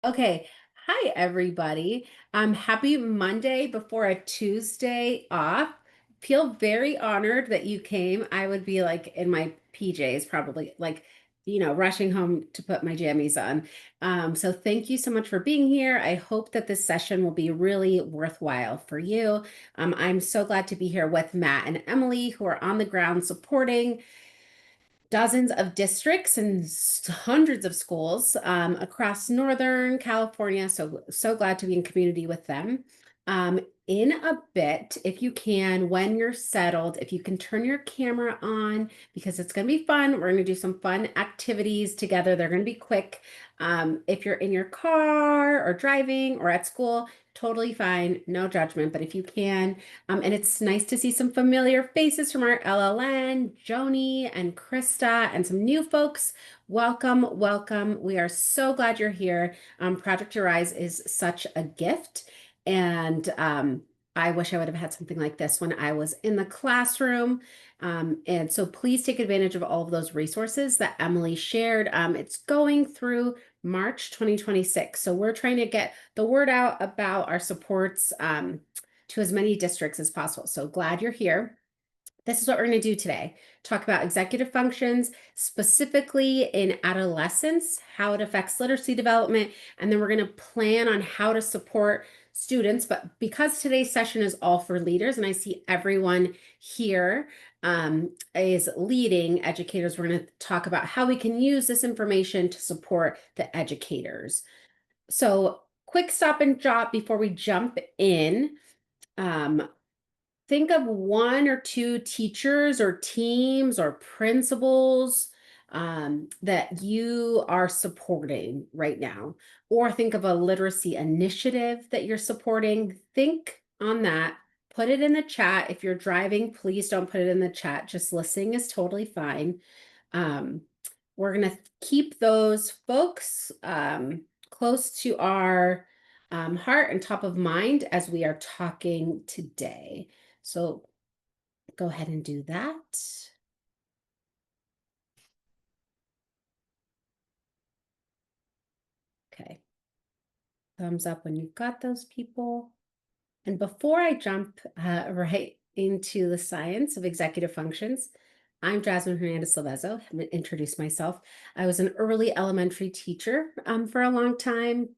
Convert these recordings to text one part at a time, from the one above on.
Okay. Hi, everybody. Happy Monday before a Tuesday off. Feel very honored that you came. I would be like in my PJs, probably like, rushing home to put my jammies on. So thank you so much for being here. I hope that this session will be really worthwhile for you. I'm so glad to be here with Matt and Emily, who are on the ground supporting dozens of districts and hundreds of schools across Northern California. So glad to be in community with them. In a bit, if you can, when you're settled, if you can turn your camera on, because it's going to be fun. We're going to do some fun activities together. They're going to be quick. If you're in your car or driving or at school, totally fine, no judgment. But if you can, and it's nice to see some familiar faces from our LLN, Joni and Krista, and some new folks. Welcome, welcome. We are so glad you're here. Project Your Eyes is such a gift. And I wish I would have had something like this when I was in the classroom. And so please take advantage of all of those resources that Emily shared. It's going through March 2026. So we're trying to get the word out about our supports to as many districts as possible. So glad you're here. This is what we're going to do today. Talk about executive functions, specifically in adolescence, how it affects literacy development, and then we're going to plan on how to support students. But because today's session is all for leaders, and I see everyone here is leading educators, we're going to talk about how we can use this information to support the educators. So quick stop and drop before we jump in. Think of one or two teachers or teams or principals that you are supporting right now, or think of a literacy initiative that you're supporting. Think on that. Put it in the chat. If you're driving, please don't put it in the chat. Just listening is totally fine. We're going to keep those folks close to our heart and top of mind as we are talking today. So go ahead and do that. Okay. Thumbs up when you've got those people. And before I jump right into the science of executive functions, I'm Jasmine Hernandez-Lovezo. I'm going to introduce myself. I was an early elementary teacher for a long time.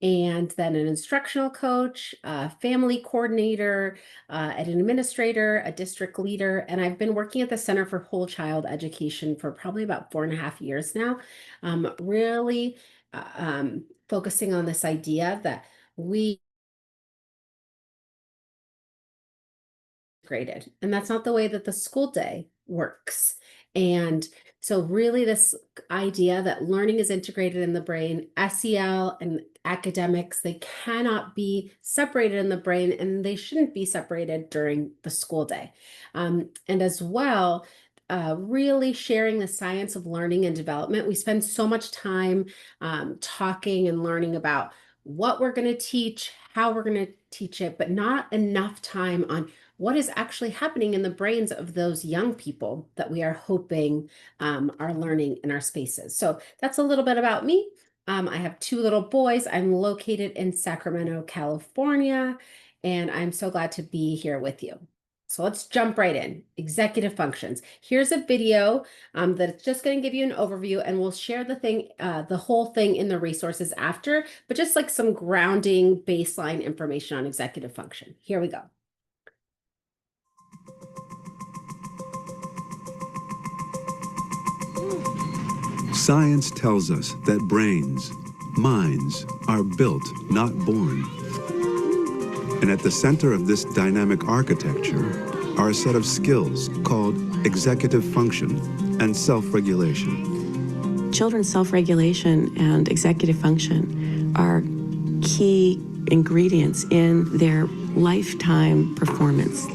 And then an instructional coach, a family coordinator, an administrator, a district leader, and I've been working at the Center for Whole Child Education for probably about 4.5 years now, really focusing on this idea that we graded, and that's not the way that the school day works. And so really this idea that learning is integrated in the brain, SEL and academics, they cannot be separated in the brain, and they shouldn't be separated during the school day. And as well, really sharing the science of learning and development. We spend so much time talking and learning about what we're going to teach, how we're going to teach it, but not enough time on what is actually happening in the brains of those young people that we are hoping are learning in our spaces. So that's a little bit about me. I have two little boys. I'm located in Sacramento, California, and I'm so glad to be here with you. So let's jump right in. Executive functions. Here's a video that's just going to give you an overview, and we'll share the whole thing in the resources after, but just like some grounding baseline information on executive function. Here we go. Science tells us that brains, minds, are built, not born. And at the center of this dynamic architecture are a set of skills called executive function and self-regulation. Children's self-regulation and executive function are key ingredients in their lifetime performance.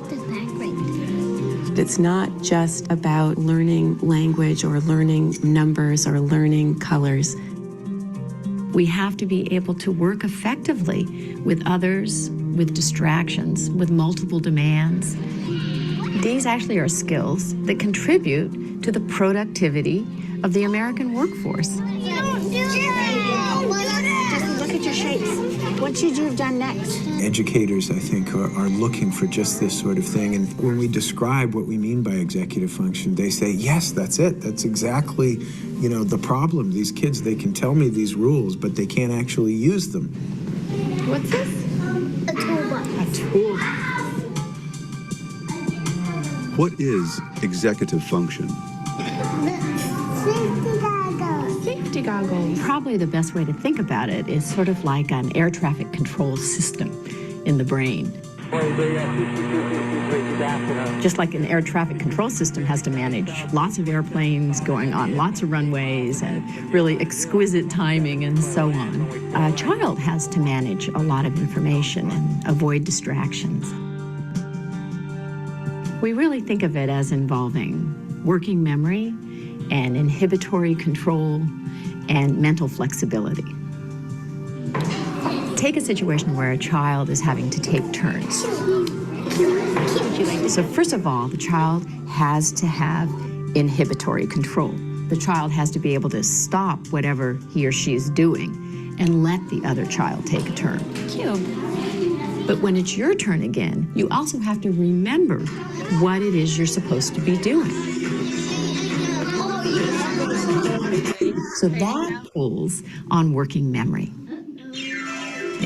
It's not just about learning language or learning numbers or learning colors. We have to be able to work effectively with others, with distractions, with multiple demands. These actually are skills that contribute to the productivity of the American workforce. What should you have done next? Educators, I think, are looking for just this sort of thing. And when we describe what we mean by executive function, they say, yes, that's it. That's exactly, the problem. These kids, they can tell me these rules, but they can't actually use them. What's this? A toolbox. A toolbox. What is executive function? Safety goggles. Safety goggles. Probably the best way to think about it is sort of like an air traffic control system in the brain. Just like an air traffic control system has to manage lots of airplanes going on lots of runways and really exquisite timing and so on. A child has to manage a lot of information and avoid distractions. We really think of it as involving working memory and inhibitory control and mental flexibility. Take a situation where a child is having to take turns. So first of all, the child has to have inhibitory control. The child has to be able to stop whatever he or she is doing and let the other child take a turn. Cute. But when it's your turn again, you also have to remember what it is you're supposed to be doing. So that pulls on working memory.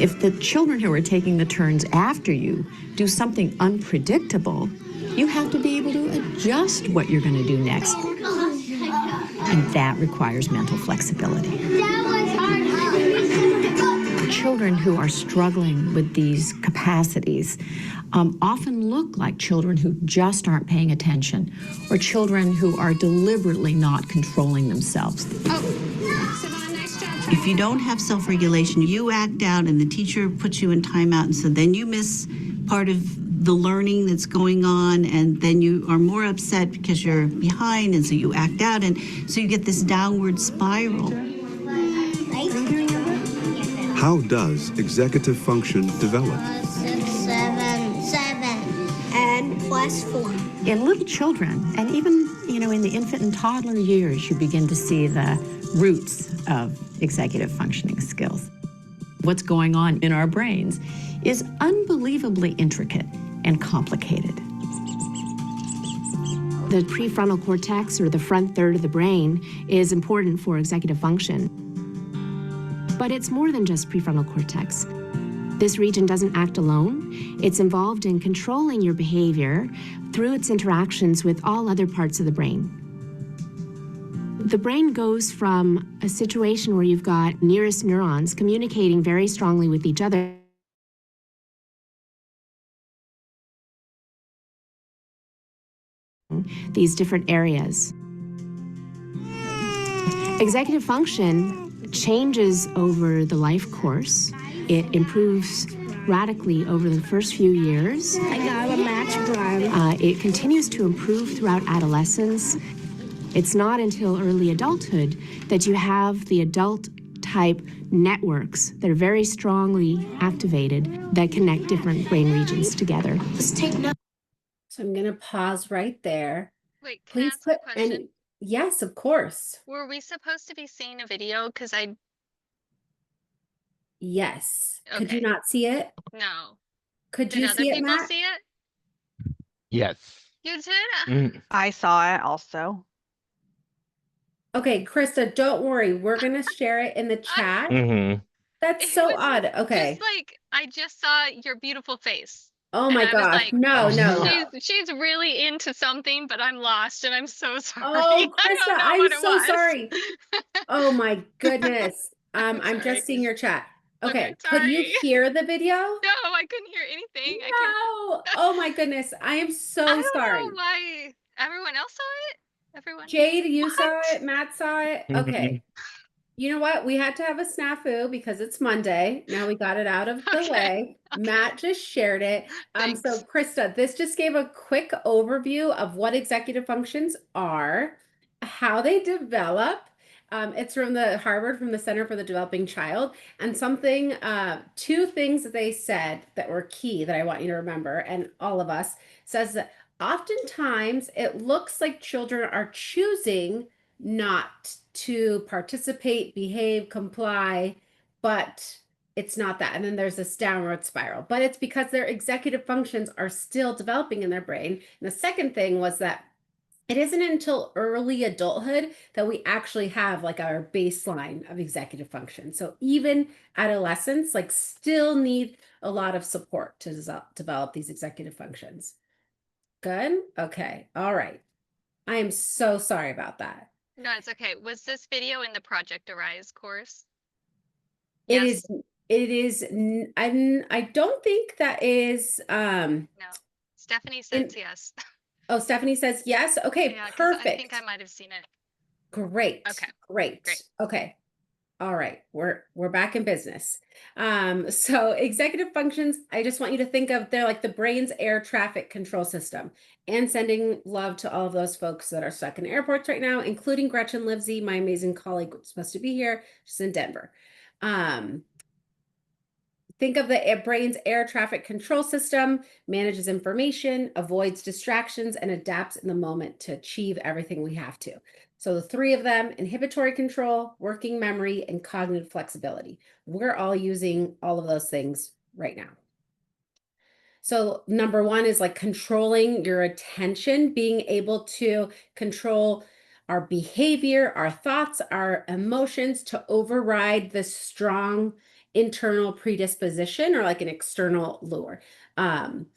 If the children who are taking the turns after you do something unpredictable, you have to be able to adjust what you're going to do next. And that requires mental flexibility. Children who are struggling with these capacities often look like children who just aren't paying attention, or children who are deliberately not controlling themselves. If you don't have self-regulation, you act out and the teacher puts you in timeout, and so then you miss part of the learning that's going on, and then you are more upset because you're behind, and so you act out, and so you get this downward spiral. How does executive function develop? 6, 7, 7. And +4. In little children, and even, in the infant and toddler years, you begin to see the roots of executive functioning skills. What's going on in our brains is unbelievably intricate and complicated. The prefrontal cortex, or the front third of the brain, is important for executive function. But it's more than just prefrontal cortex. This region doesn't act alone. It's involved in controlling your behavior through its interactions with all other parts of the brain. The brain goes from a situation where you've got nearest neurons communicating very strongly with each other these different areas. Executive function changes over the life course. It improves radically over the first few years. I got a match drum. It continues to improve throughout adolescence. It's not until early adulthood that you have the adult-type networks that are very strongly activated that connect different brain regions together. Let's take notes. So I'm going to pause right there. Wait, can I Please ask a put question? any. Yes, of course. Were we supposed to be seeing a video? Because Yes. Could you okay. not see it? No. Could Did you other see it, people Matt? see it? Yes. You did? I saw it also. Okay, Krista, don't worry. We're going to share it in the chat. That's It so was odd. Okay. Just like I just saw your beautiful face. Oh And my I was gosh. like, No, no. she's really into something, but I'm lost and I'm so sorry. Oh, I Krista, don't know I'm what it so was. sorry. Oh my goodness. I'm sorry. just seeing your chat. Okay, Okay, could you sorry. hear the video? No, I couldn't hear anything. No. Oh my goodness. I am I so don't sorry. know why everyone else saw it. Everyone. Jade, you saw What? it. Matt saw it. Okay. You know what? We had to have a snafu because it's Monday. Now we got it out of the way. Matt just shared it. Thanks. So Krista, this just gave a quick overview of what executive functions are, how they develop. It's from the Harvard, from the Center for the Developing Child, and two things that they said that were key that I want you to remember, and all of us, says that oftentimes it looks like children are choosing not to participate, behave, comply, but It's not that. And then there's this downward spiral, but it's because their executive functions are still developing in their brain. And the second thing was that it isn't until early adulthood that we actually have like our baseline of executive function. So even adolescents like still need a lot of support to develop these executive functions. Good. Okay. All right. I am so sorry about that. No, it's okay. Was this video in the Project Arise course? It Yes. is, I don't think that is, No. Stephanie in, says yes. oh, Stephanie says yes. Okay, Yeah, because I think I perfect. might have seen it. Great. Okay, Great. great. Okay. All right, we're back in business. So executive functions, I just want you to think of they're like the brain's air traffic control system, and sending love to all of those folks that are stuck in airports right now, including Gretchen Livesey, my amazing colleague, who's supposed to be here. She's in Denver. Think of the brain's air traffic control system, manages information, avoids distractions, and adapts in the moment to achieve everything we have to. So the three of them, inhibitory control, working memory, and cognitive flexibility. We're all using all of those things right now. So number one is like controlling your attention, being able to control our behavior, our thoughts, our emotions to override the strong internal predisposition or like an external lure. And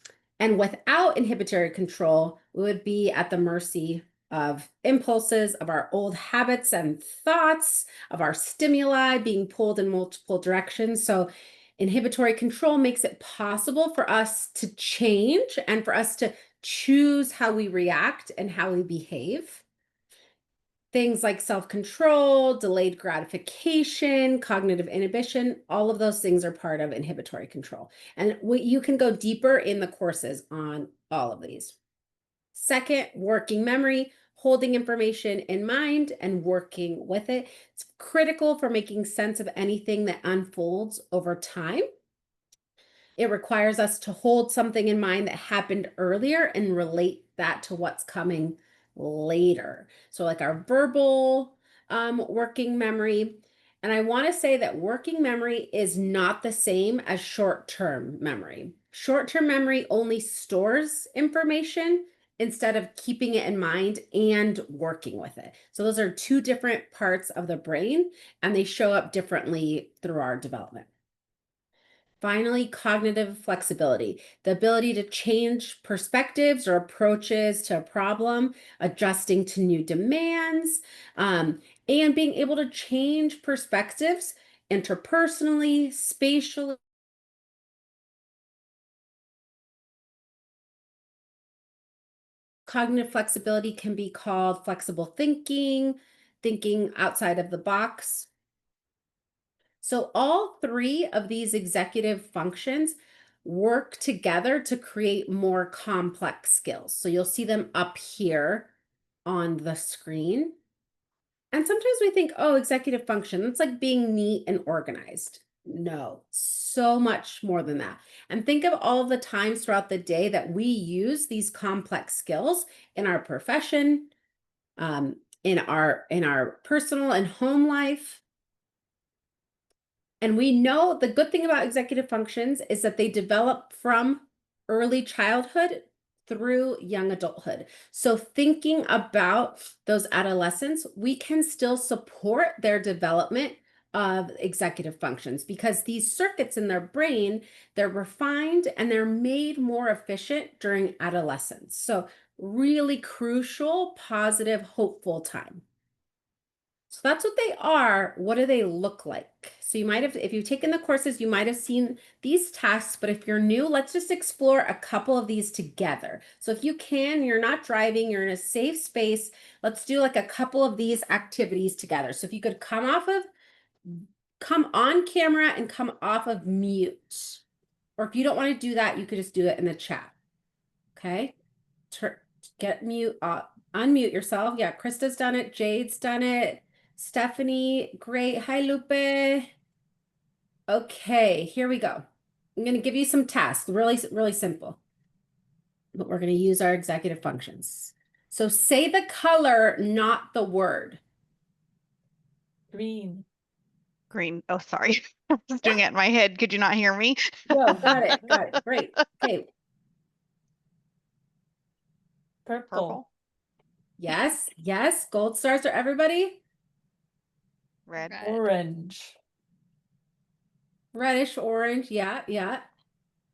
without inhibitory control, we would be at the mercy of impulses, of our old habits and thoughts, of our stimuli being pulled in multiple directions. So inhibitory control makes it possible for us to change and for us to choose how we react and how we behave. Things like self-control, delayed gratification, cognitive inhibition, all of those things are part of inhibitory control. And you can go deeper in the courses on all of these. Second, working memory, holding information in mind and working with it. It's critical for making sense of anything that unfolds over time. It requires us to hold something in mind that happened earlier and relate that to what's coming later. So like our verbal working memory. And I want to say that working memory is not the same as short-term memory. Short-term memory only stores information instead of keeping it in mind and working with it. So those are two different parts of the brain, and they show up differently through our development. Finally, cognitive flexibility, the ability to change perspectives or approaches to a problem, adjusting to new demands, and being able to change perspectives interpersonally, spatially. Cognitive flexibility can be called flexible thinking, thinking outside of the box. So all three of these executive functions work together to create more complex skills. So you'll see them up here on the screen. And sometimes we think, oh, executive function, it's like being neat and organized. No, so much more than that. And think of all the times throughout the day that we use these complex skills in our profession, in our personal and home life. And we know the good thing about executive functions is that they develop from early childhood through young adulthood. So thinking about those adolescents, we can still support their development of executive functions because these circuits in their brain, they're refined and they're made more efficient during adolescence. So really crucial, positive, hopeful time. So that's what they are. What do they look like? So you might have, if you've taken the courses, you might have seen these tasks, but if you're new, let's just explore a couple of these together. So if you can, you're not driving, you're in a safe space, let's do like a couple of these activities together. So if you could come on camera and come off of mute. Or if you don't want to do that, you could just do it in the chat. Okay? Get mute, unmute yourself. Yeah, Krista's done it, Jade's done it. Stephanie, great. Hi, Lupe. Okay, here we go. I'm going to give you some tasks, really, really simple. But we're going to use our executive functions. So say the color, not the word. Green. Green. Oh, sorry. I was doing it in my head. Could you not hear me? No, got it. Got it. Great. Okay. Purple, Yes. Yes. Gold stars for everybody. red, Orange. Reddish, orange. Yeah. Yeah.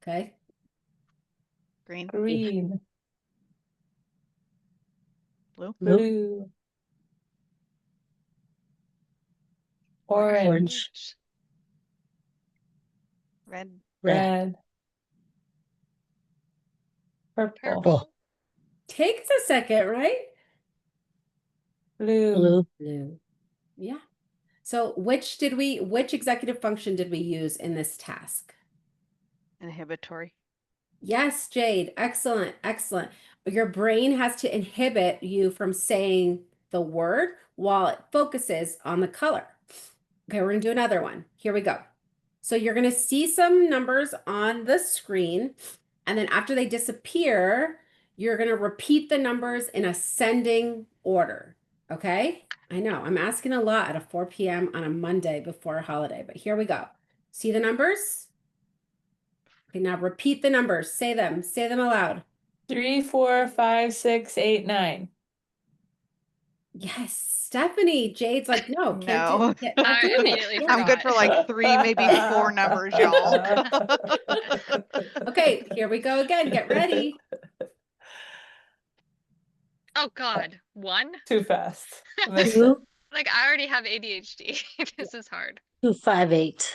Okay. green, Green. blue, Blue. Orange. red, Red. Purple. Purple. Takes a second, right? Blue. Blue. Yeah. So which executive function did we use in this task? inhibitory, Yes, Jade. Excellent. Excellent. Your brain has to inhibit you from saying the word while it focuses on the color. Okay, we're going to do another one. Here we go. So you're going to see some numbers on the screen, and then after they disappear, you're going to repeat the numbers in ascending order. Okay? I know, I'm asking a lot at a 4 p.m. on a Monday before a holiday, but here we go. See the numbers? Okay, now repeat the numbers. Say them aloud. 3, 4, 5, 6, 8, 9. Yes, Stephanie. Jade's like, no, can't do no. it. Not I doing it. immediately Yeah. I'm good forgot. for like 3, maybe 4 numbers, y'all. Okay, here we go again. Get ready. Oh God, 1? Too fast. Missed it. Like I already have ADHD. This is hard. 2, 5, 8.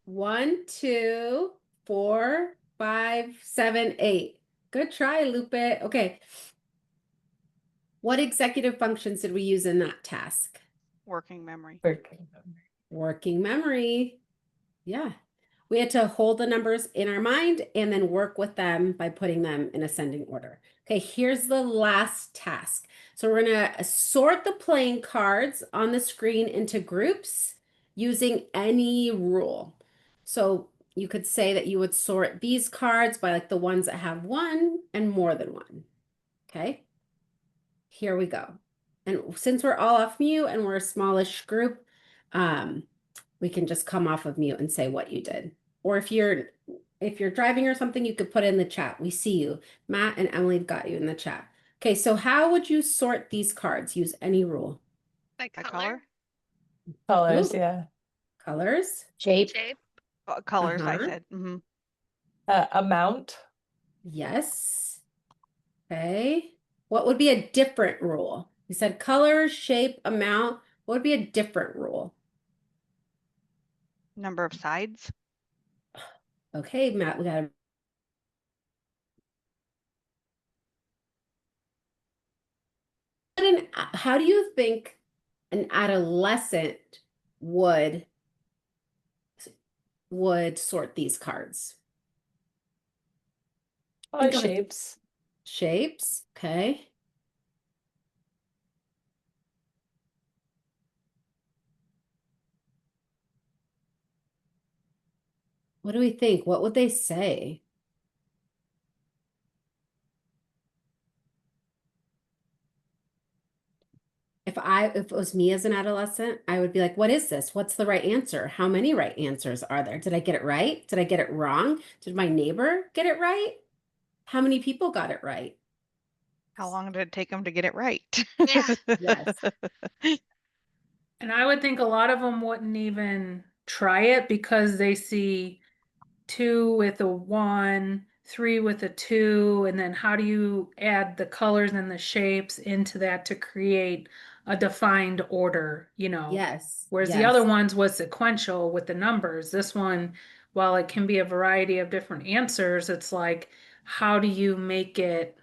1, 2, 4, 5, 7, 8. Good try, Lupe. Okay. What executive functions did we use in that task? Working memory. Working memory. Yeah. We had to hold the numbers in our mind and then work with them by putting them in ascending order. Okay, here's the last task. So we're going to sort the playing cards on the screen into groups using any rule. So you could say that you would sort these cards by like the ones that have one and more than one. Okay, here we go. And since we're all off mute and we're a smallish group, we can just come off of mute and say what you did. Or if you're driving or something, you could put it in the chat. We see you. Matt and Emily have got you in the chat. Okay, so how would you sort these cards? Use any rule. By By color? Colors, Ooh. yeah. Colors. Shape. Shape? Colors, I Uh-huh. said. Amount. Yes. Okay. What would be a different rule? You said colors, shape, amount. What would be a different rule? Number of sides. Okay, Matt, we got how do you think an adolescent would sort these cards? Think of Shapes. Shapes. Okay. What do we think? What would they say? If it was me as an adolescent, I would be like, what is this? What's the right answer? How many right answers are there? Did I get it right? Did I get it wrong? Did my neighbor get it right? How many people got it right? How long did it take them to get it right? Yeah. Yes. And I would think a lot of them wouldn't even try it because they see 2 with a 1, 3 with a 2, and then how do you add the colors and the shapes into that to create a defined order, Yes. Whereas the Yes. other ones was sequential with the numbers. This one, while it can be a variety of different answers, it's like, how do you make it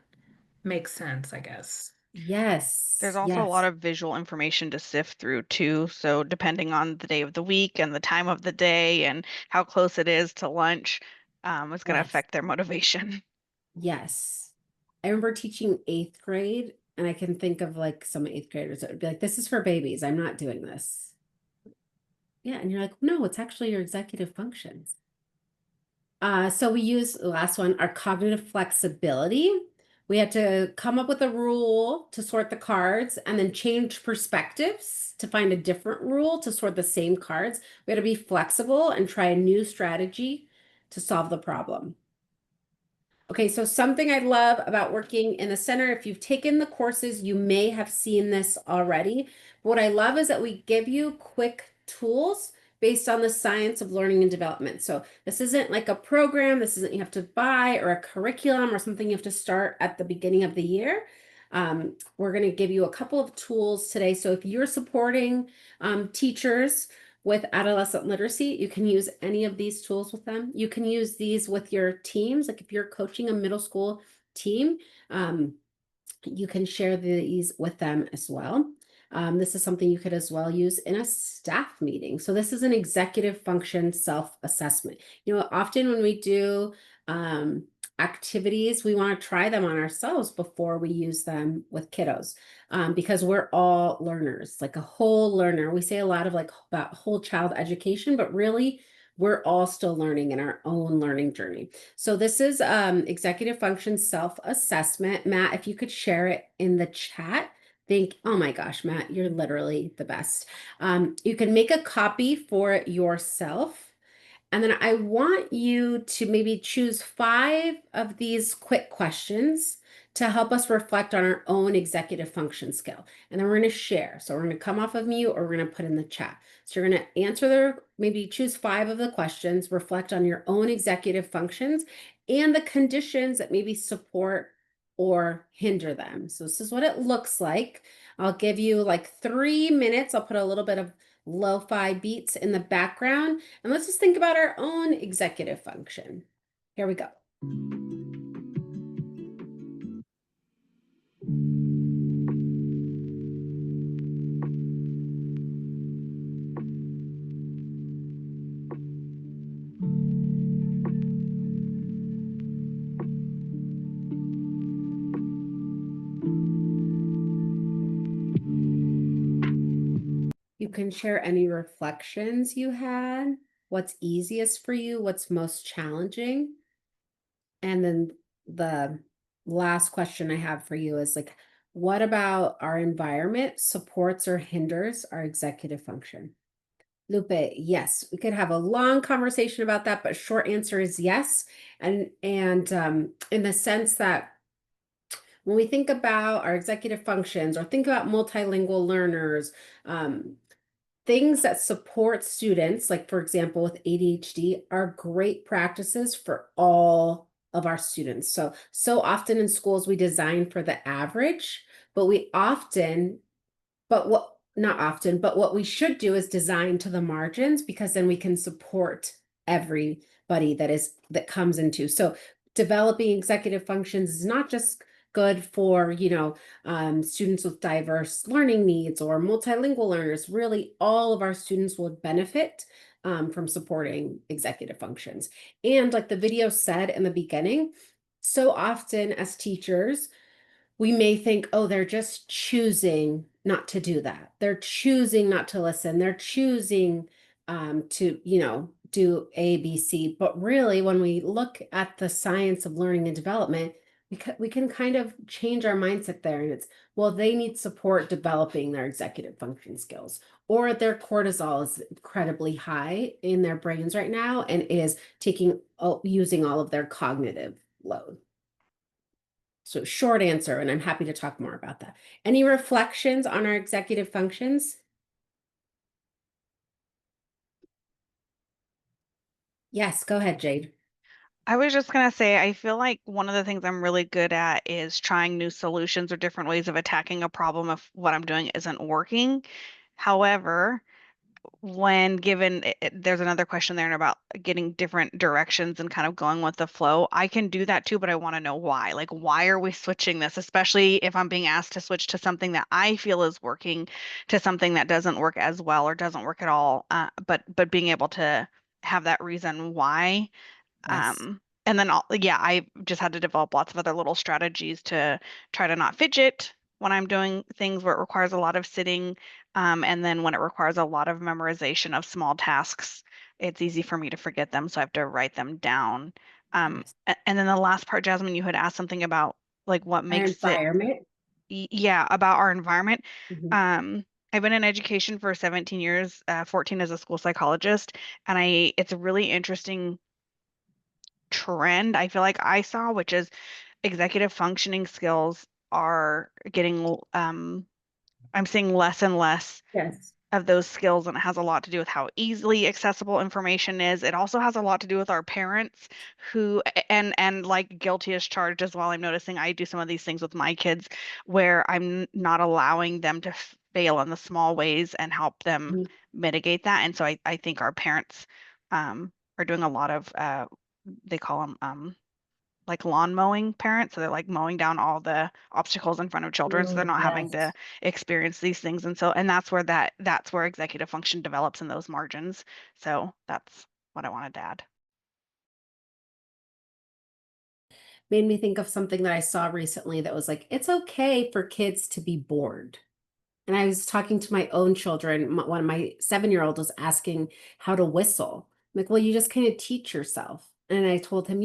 make sense, I guess. Yes. There's also a lot of visual information to sift through too. So depending on the day of the week and the time of the day and how close it is to lunch, it's going to affect their motivation. Yes. I remember teaching 8th grade, and I can think of like some 8th graders that would be like, this is for babies. I'm not doing this. Yeah. And you're like, no, it's actually your executive functions. So we use the last one, our cognitive flexibility. We had to come up with a rule to sort the cards and then change perspectives to find a different rule to sort the same cards. We had to be flexible and try a new strategy to solve the problem. Okay, so something I love about working in the center, if you've taken the courses, you may have seen this already. What I love is that we give you quick tools based on the science of learning and development. So this isn't like a program, this isn't you have to buy or a curriculum or something you have to start at the beginning of the year. We're going to give you a couple of tools today. So if you're supporting teachers with adolescent literacy, you can use any of these tools with them. You can use these with your teams. Like if you're coaching a middle school team, you can share these with them as well. This is something you could as well use in a staff meeting. So this is an executive function self-assessment. Often when we do activities, we want to try them on ourselves before we use them with kiddos, because we're all learners, like a whole learner. We say a lot of like about whole child education, but really we're all still learning in our own learning journey. So this is executive function self-assessment. Matt, if you could share it in the chat. Oh my gosh, Matt, you're literally the best. You can make a copy for yourself. And then I want you to maybe choose 5 of these quick questions to help us reflect on our own executive function skill. And then we're going to share. So we're going to come off of mute or we're going to put in the chat. So you're going to answer maybe choose 5 of the questions, reflect on your own executive functions and the conditions that maybe support or hinder them. So this is what it looks like. I'll give you like 3 minutes. I'll put a little bit of lo-fi beats in the background. And let's just think about our own executive function. Here we go. You can share any reflections you had, what's easiest for you, what's most challenging. And then the last question I have for you is like, what about our environment supports or hinders our executive function? Lupe, yes, we could have a long conversation about that, but short answer is yes. And in the sense that when we think about our executive functions or think about multilingual learners, things that support students, like for example, with ADHD, are great practices for all of our students. So often in schools, we design for the average, but not often, but what we should do is design to the margins, because then we can support everybody that comes into. So developing executive functions is not just good for, students with diverse learning needs or multilingual learners. Really, all of our students will benefit from supporting executive functions. And like the video said in the beginning, so often as teachers, we may think, oh, they're just choosing not to do that. They're choosing not to listen. They're choosing to, do A, B, C. But really, when we look at the science of learning and development, we can kind of change our mindset there. And it's, well, they need support developing their executive function skills, or their cortisol is incredibly high in their brains right now and is using all of their cognitive load. So short answer, and I'm happy to talk more about that. Any reflections on our executive functions? Yes, go ahead, Jade. I was just gonna say, I feel like one of the things I'm really good at is trying new solutions or different ways of attacking a problem if what I'm doing isn't working. However, when given, there's another question there about getting different directions and kind of going with the flow. I can do that too, but I want to know why. Like, why are we switching this? Especially if I'm being asked to switch to something that I feel is working to something that doesn't work as well or doesn't work at all. But being able to have that reason why. Yes. And then yeah, I just had to develop lots of other little strategies to try to not fidget when I'm doing things where it requires a lot of sitting. And then when it requires a lot of memorization of small tasks, it's easy for me to forget them. So I have to write them down. Yes. And then the last part, Jasmine, you had asked something about like what Our makes it, environment. yeah, about our environment. Mhm. Um, I've been in education for 17 years, 14 as a school psychologist, and it's a really interesting trend I feel like I saw, which is executive functioning skills are getting, I'm seeing less and less Yes. of those skills, and it has a lot to do with how easily accessible information is. It also has a lot to do with our parents who, and like guilty as charged as well. I'm noticing I do some of these things with my kids where I'm not allowing them to fail in the small ways and help them Mhm. mitigate that. And so I think our parents are doing a lot of they call them like lawn mowing parents. So they're like mowing down all the obstacles in front of children. So they're Oh, not having to yes. experience these things. And that's where executive function develops in those margins. So that's what I wanted to add. Made me think of something that I saw recently that was like, it's okay for kids to be bored. And I was talking to my own children. One of my 7-year-old was asking how to whistle. I'm like, well, you just kind of teach yourself. And I told him,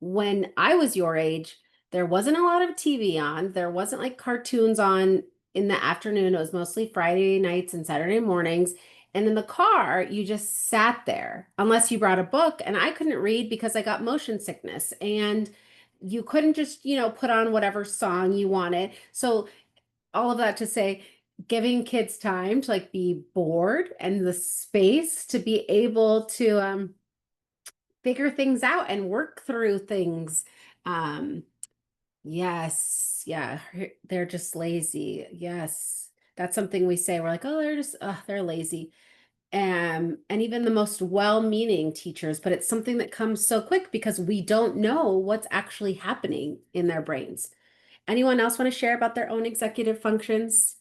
when I was your age, there wasn't a lot of TV on. There wasn't like cartoons on in the afternoon. It was mostly Friday nights and Saturday mornings. And in the car, you just sat there unless you brought a book. And I couldn't read because I got motion sickness. And you couldn't just, put on whatever song you wanted. So all of that to say, giving kids time to like be bored and the space to be able to figure things out and work through things. Um, yes, yeah, they're just lazy. Yes, that's something we say. We're like, oh, they're lazy. And even the most well-meaning teachers, but it's something that comes so quick because we don't know what's actually happening in their brains. Anyone else want to share about their own executive functions?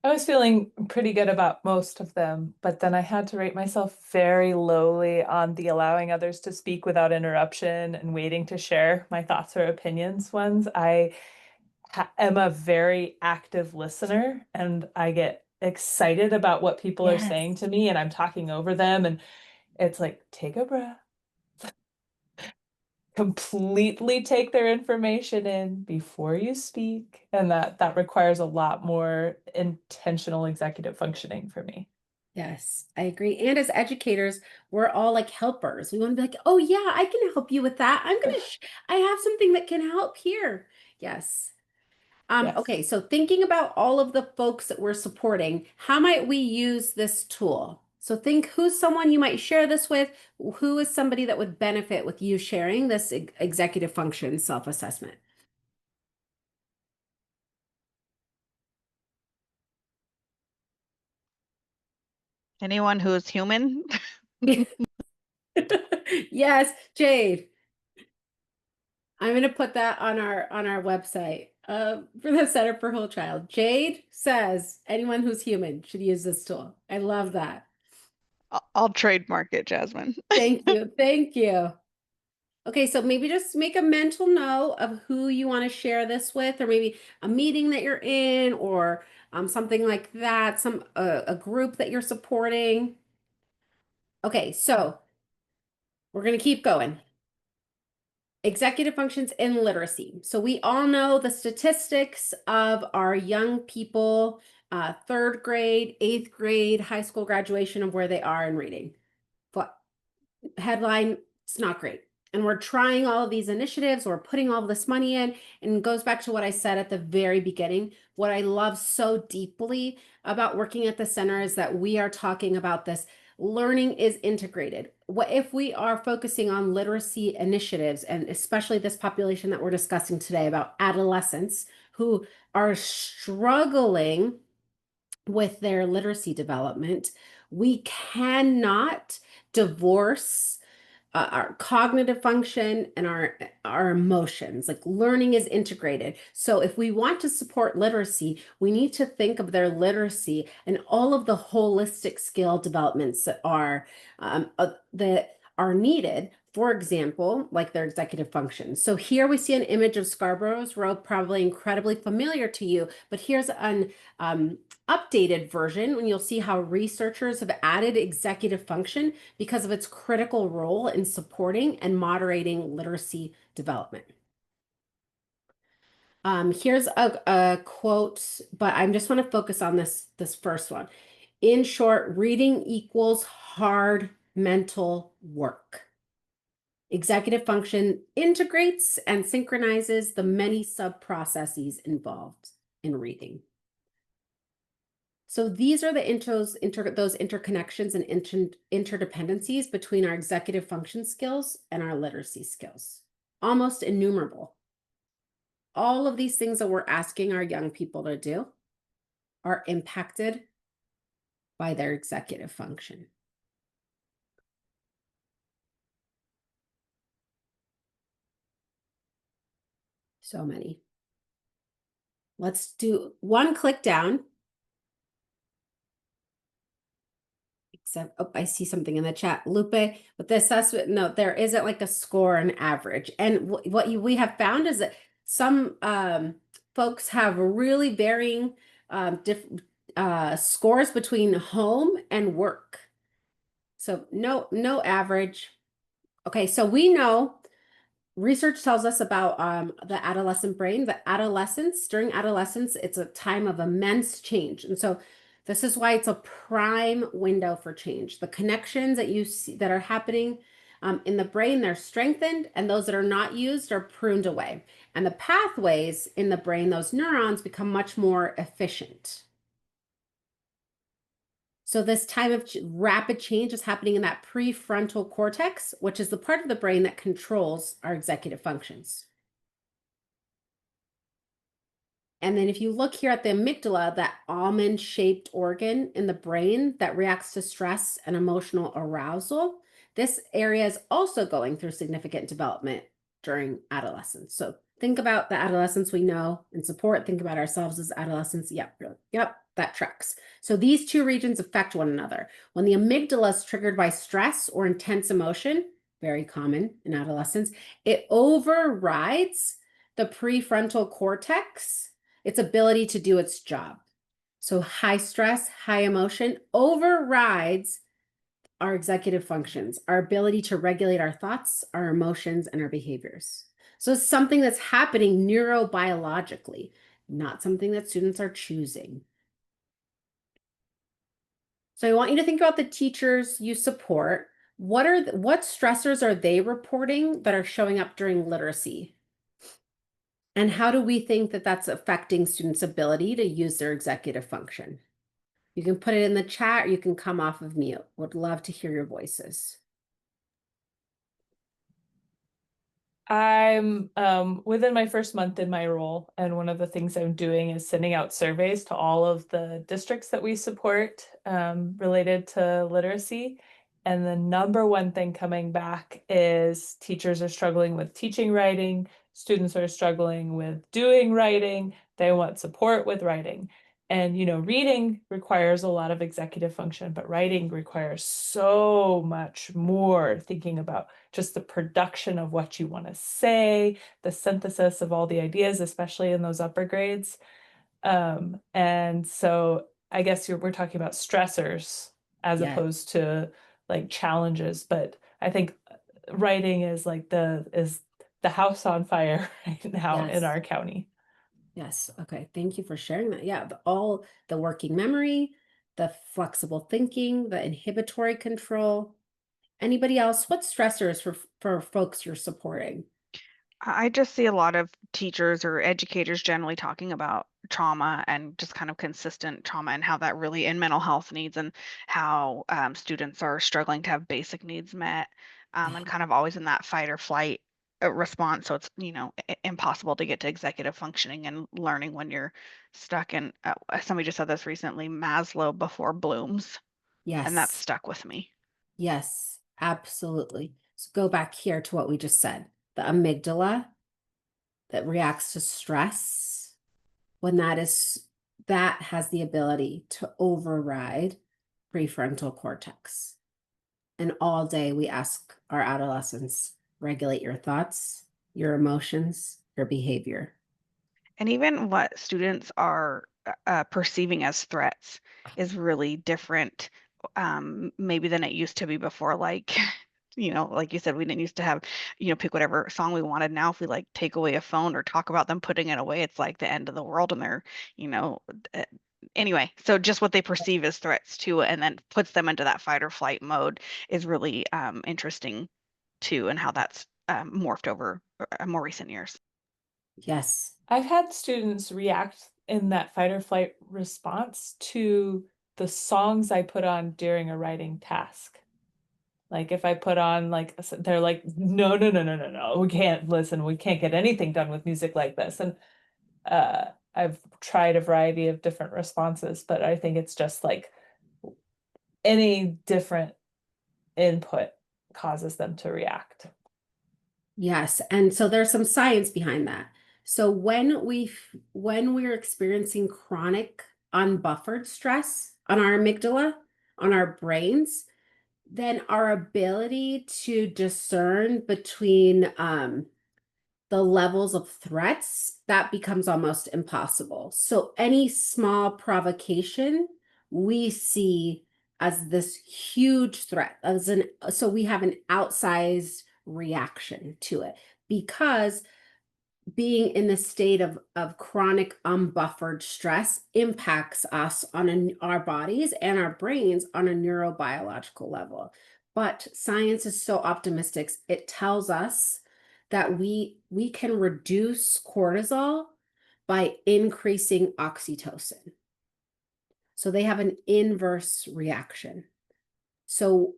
I was feeling pretty good about most of them, but then I had to rate myself very lowly on the allowing others to speak without interruption and waiting to share my thoughts or opinions ones. I am a very active listener and I get excited about what people are Yes. saying to me and I'm talking over them and it's like, take a breath, completely take their information in before you speak. And that requires a lot more intentional executive functioning for me. Yes, I agree. And as educators, we're all like helpers. We want to be like, oh yeah, I can help you with that. I have something that can help here. Yes. Yes. Okay, so thinking about all of the folks that we're supporting, how might we use this tool? So think who's someone you might share this with, who is somebody that would benefit with you sharing this executive function self-assessment. Anyone who is human. Yes, Jade. I'm going to put that on our website for the Center for Whole Child. Jade says anyone who's human should use this tool. I love that. I'll trademark it, Jasmine. Thank you. Thank you. Okay, so maybe just make a mental note of who you want to share this with, or maybe a meeting that you're in, or something like that, a group that you're supporting. Okay, so we're going to keep going. Executive functions in literacy. So we all know the statistics of our young people, third grade, eighth grade, high school graduation of where they are in reading. But headline, it's not great. And we're trying all of these initiatives, we're putting all of this money in, and it goes back to what I said at the very beginning. What I love so deeply about working at the center is that we are talking about this learning is integrated. What if we are focusing on literacy initiatives, and especially this population that we're discussing today about adolescents who are struggling with their literacy development, we cannot divorce our cognitive function and our emotions. Like learning is integrated. So if we want to support literacy, we need to think of their literacy and all of the holistic skill developments that are needed. For example, like their executive function. So here we see an image of Scarborough's Road, probably incredibly familiar to you, but here's an updated version when you'll see how researchers have added executive function because of its critical role in supporting and moderating literacy development. Here's a quote, but I just want to focus on this first one. In short, reading equals hard mental work. Executive function integrates and synchronizes the many sub-processes involved in reading. So these are those interconnections and interdependencies between our executive function skills and our literacy skills. Almost innumerable. All of these things that we're asking our young people to do are impacted by their executive function. So many. Let's do one click down. Except, oh, I see something in the chat. Lupe, with the assessment, no, there isn't like a score and average. And we have found is that some folks have really varying different scores between home and work. So no average. Okay, so we know research tells us about the adolescent brain, the adolescence. During adolescence, it's a time of immense change. And so this is why it's a prime window for change. The connections that you see that are happening in the brain, they're strengthened, and those that are not used are pruned away. And the pathways in the brain, those neurons, become much more efficient. So this time of rapid change is happening in that prefrontal cortex, which is the part of the brain that controls our executive functions. And then if you look here at the amygdala, that almond-shaped organ in the brain that reacts to stress and emotional arousal, this area is also going through significant development during adolescence. So think about the adolescents we know and support. Think about ourselves as adolescents. Yep, that tracks. So these two regions affect one another. When the amygdala is triggered by stress or intense emotion, very common in adolescence, it overrides the prefrontal cortex, its ability to do its job. So high stress, high emotion overrides our executive functions, our ability to regulate our thoughts, our emotions, and our behaviors. So it's something that's happening neurobiologically, not something that students are choosing. So I want you to think about the teachers you support. What stressors are they reporting that are showing up during literacy? And how do we think that that's affecting students' ability to use their executive function? You can put it in the chat, or you can come off of mute. Would love to hear your voices. I'm within my first month in my role, and one of the things I'm doing is sending out surveys to all of the districts that we support related to literacy. And the number one thing coming back is teachers are struggling with teaching writing, students are struggling with doing writing, they want support with writing. And, reading requires a lot of executive function, but writing requires so much more thinking about just the production of what you want to say, the synthesis of all the ideas, especially in those upper grades. And so I guess we're talking about stressors as opposed to like challenges, but I think writing is like the house on fire right now in our county. Yes. Okay. Thank you for sharing that. Yeah. All the working memory, the flexible thinking, the inhibitory control. Anybody else? What stressors for folks you're supporting? I just see a lot of teachers or educators generally talking about trauma and just kind of consistent trauma and how that really in mental health needs and how students are struggling to have basic needs met and kind of always in that fight or flight response. So it's, impossible to get to executive functioning and learning when you're stuck in, somebody just said this recently, Maslow before Bloom's. And that Yes. stuck with me. Yes, absolutely. So go back here to what we just said. The amygdala that reacts to stress, when that has the ability to override prefrontal cortex. And all day we ask our adolescents, regulate your thoughts, your emotions, your behavior. And even what students are perceiving as threats is really different, maybe than it used to be before. Like Like you said, we didn't used to have, pick whatever song we wanted. Now, if we like take away a phone or talk about them putting it away, it's like the end of the world, and they're, you know, uh, anyway. So just what they perceive as threats to it, and then puts them into that fight or flight mode is really interesting too, and how that's morphed over more recent years. Yes. I've had students react in that fight or flight response to the songs I put on during a writing task. Like if I put on like they're like, no, no, no, no, no, no, we can't listen, we can't get anything done with music like this. And I've tried a variety of different responses, but I think it's just like any different input causes them to react. Yes, and so there's some science behind that. So when we're experiencing chronic unbuffered stress on our amygdala, on our brains, then our ability to discern between the levels of threats, that becomes almost impossible. So any small provocation we see as this huge threat, so we have an outsized reaction to it because being in the state of chronic unbuffered stress impacts us our bodies and our brains on a neurobiological level. But science is so optimistic. It tells us that we can reduce cortisol by increasing oxytocin. So they have an inverse reaction. So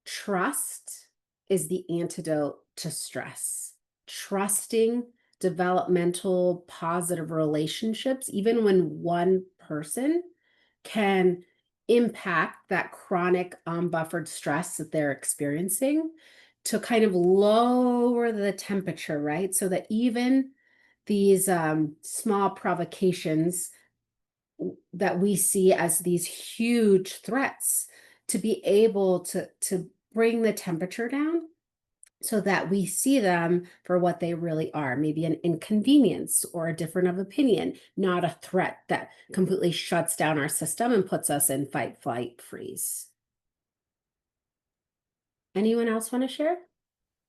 trust is the antidote to stress. Trusting developmental positive relationships, even when one person can impact that chronic unbuffered stress that they're experiencing, to kind of lower the temperature, right? So that even these small provocations that we see as these huge threats, to be able to bring the temperature down so that we see them for what they really are, maybe an inconvenience or a difference of opinion, not a threat that completely shuts down our system and puts us in fight, flight, freeze. Anyone else want to share?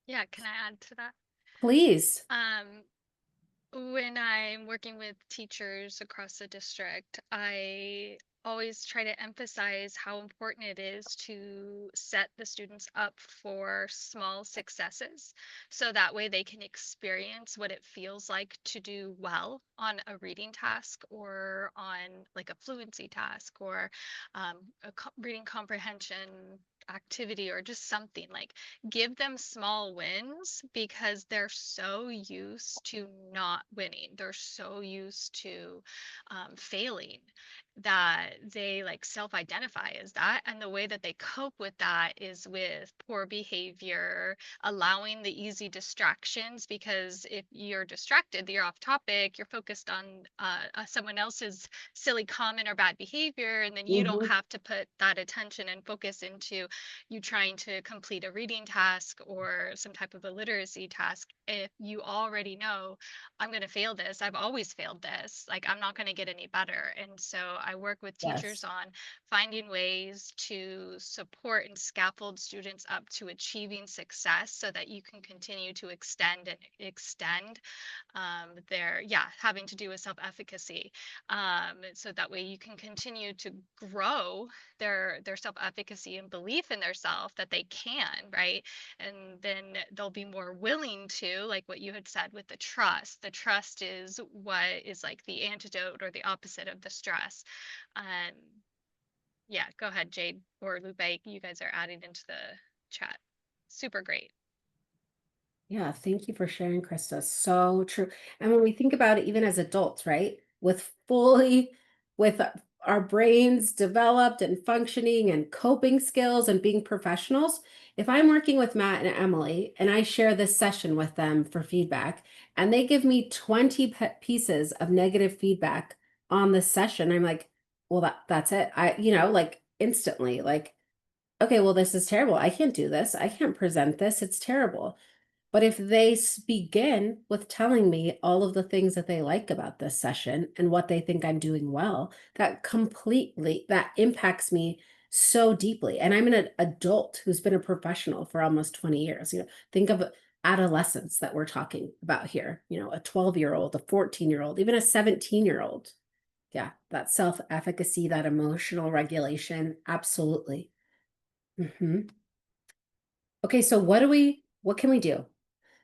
Yeah, can I add to that? Please. When I'm working with teachers across the district, I always try to emphasize how important it is to set the students up for small successes. So that way they can experience what it feels like to do well on a reading task or on like a fluency task or reading comprehension activity or just something. Like give them small wins because they're so used to not winning. They're so used to failing that they like self-identify as that. And the way that they cope with that is with poor behavior, allowing the easy distractions, because if you're distracted, you're off topic, you're focused on someone else's silly comment or bad behavior, and then you don't Mhm. have to put that attention and focus into you trying to complete a reading task or some type of a literacy task. If you already know, I'm going to fail this, I've always failed this, like I'm not going to get any better. And so I work with teachers Yes. on finding ways to support and scaffold students up to achieving success so that you can continue to extend and extend their, yeah, having to do with self-efficacy. So that way you can continue to grow their self-efficacy and belief in their self that they can, right? And then they'll be more willing to, like what you had said with the trust. The trust is what is like the antidote or the opposite of the stress. And yeah, go ahead, Jade or Lupe, you guys are adding into the chat. Super great. Yeah, thank you for sharing, Krista. So true. And when we think about it, even as adults, right? With our brains developed and functioning and coping skills and being professionals, if I'm working with Matt and Emily and I share this session with them for feedback and they give me 20 pieces of negative feedback on this session, I'm like, well, that's it. Like instantly, like, okay, well, this is terrible. I can't do this. I can't present this. It's terrible. But if they begin with telling me all of the things that they like about this session and what they think I'm doing well, that impacts me so deeply. And I'm an adult who's been a professional for almost 20 years. Think of adolescents that we're talking about here, a 12-year-old, a 14-year-old, even a 17-year-old. Yeah, that self-efficacy, that emotional regulation, absolutely. Okay, so what can we do?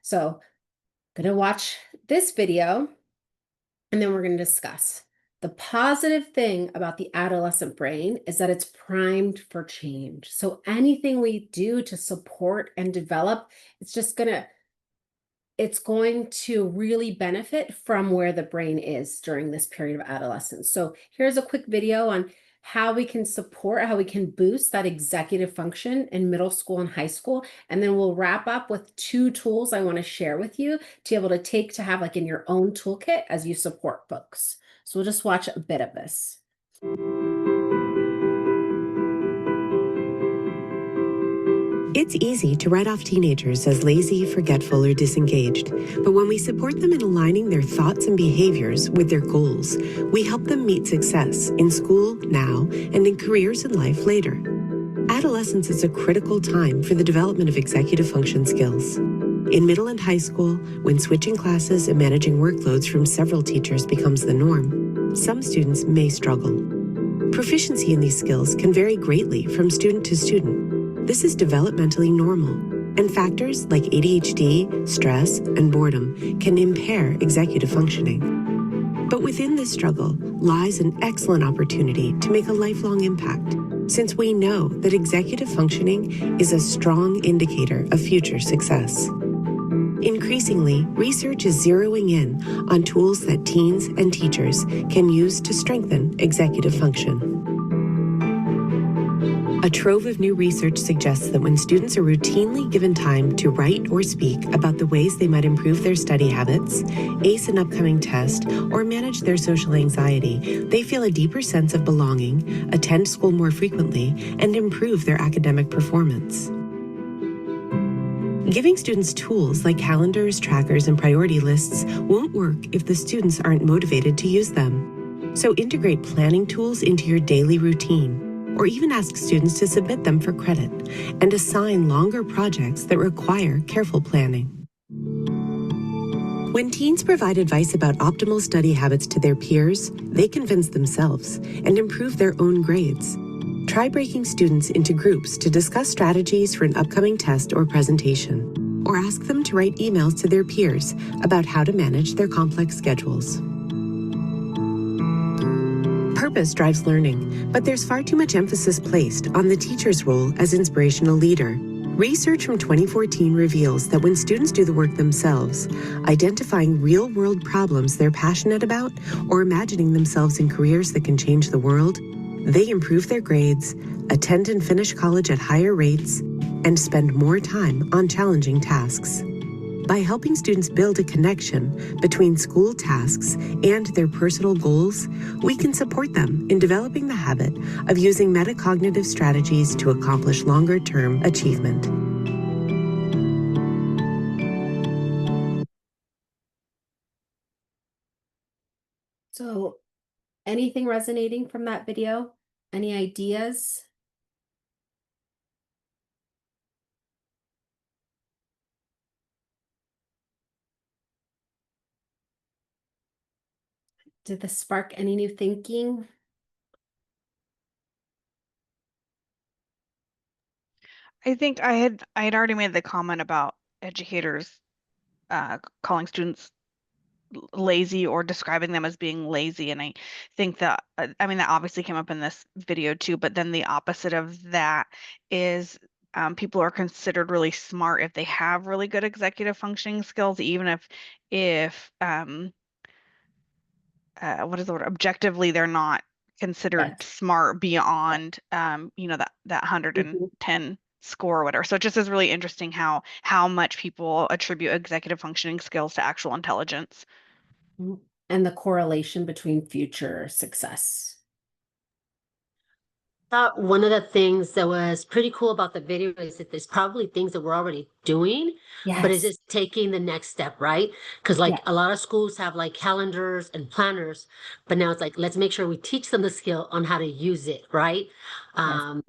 So, gonna watch this video and then we're gonna discuss. The positive thing about the adolescent brain is that it's primed for change. So anything we do to support and develop, it's just gonna it's going to really benefit from where the brain is during this period of adolescence. So here's a quick video on how we can support, how we can boost that executive function in middle school and high school. And then we'll wrap up with 2 tools I want to share with you to be able to take to have like in your own toolkit as you support folks. So we'll just watch a bit of this. It's easy to write off teenagers as lazy, forgetful, or disengaged. But when we support them in aligning their thoughts and behaviors with their goals, we help them meet success in school now and in careers and life later. Adolescence is a critical time for the development of executive function skills. In middle and high school, when switching classes and managing workloads from several teachers becomes the norm, some students may struggle. Proficiency in these skills can vary greatly from student to student. This is developmentally normal, and factors like ADHD, stress, and boredom can impair executive functioning. But within this struggle lies an excellent opportunity to make a lifelong impact, since we know that executive functioning is a strong indicator of future success. Increasingly, research is zeroing in on tools that teens and teachers can use to strengthen executive function. A trove of new research suggests that when students are routinely given time to write or speak about the ways they might improve their study habits, ace an upcoming test, or manage their social anxiety, they feel a deeper sense of belonging, attend school more frequently, and improve their academic performance. Giving students tools like calendars, trackers, and priority lists won't work if the students aren't motivated to use them. So integrate planning tools into your daily routine, or even ask students to submit them for credit, and assign longer projects that require careful planning. When teens provide advice about optimal study habits to their peers, they convince themselves and improve their own grades. Try breaking students into groups to discuss strategies for an upcoming test or presentation, or ask them to write emails to their peers about how to manage their complex schedules. Purpose drives learning, but there's far too much emphasis placed on the teacher's role as inspirational leader. Research from 2014 reveals that when students do the work themselves, identifying real-world problems they're passionate about or imagining themselves in careers that can change the world, they improve their grades, attend and finish college at higher rates, and spend more time on challenging tasks. By helping students build a connection between school tasks and their personal goals, we can support them in developing the habit of using metacognitive strategies to accomplish longer-term achievement. So, anything resonating from that video? Any ideas? Did this spark any new thinking? I think I had already made the comment about educators calling students lazy or describing them as being lazy, and I think that I mean that obviously came up in this video too, but then the opposite of that is people are considered really smart if they have really good executive functioning skills, even if what is the word, objectively they're not considered Yes. smart beyond that 110 score or whatever. So it just is really interesting how much people attribute executive functioning skills to actual intelligence. And the correlation between future success. thought one of the things that was pretty cool about the video is that there's probably things that we're already doing, but it's Yes. just taking the next step, right? Because like Yes. a lot of schools have like calendars and planners, but now it's like let's make sure we teach them the skill on how to use it, right? Yes. Um,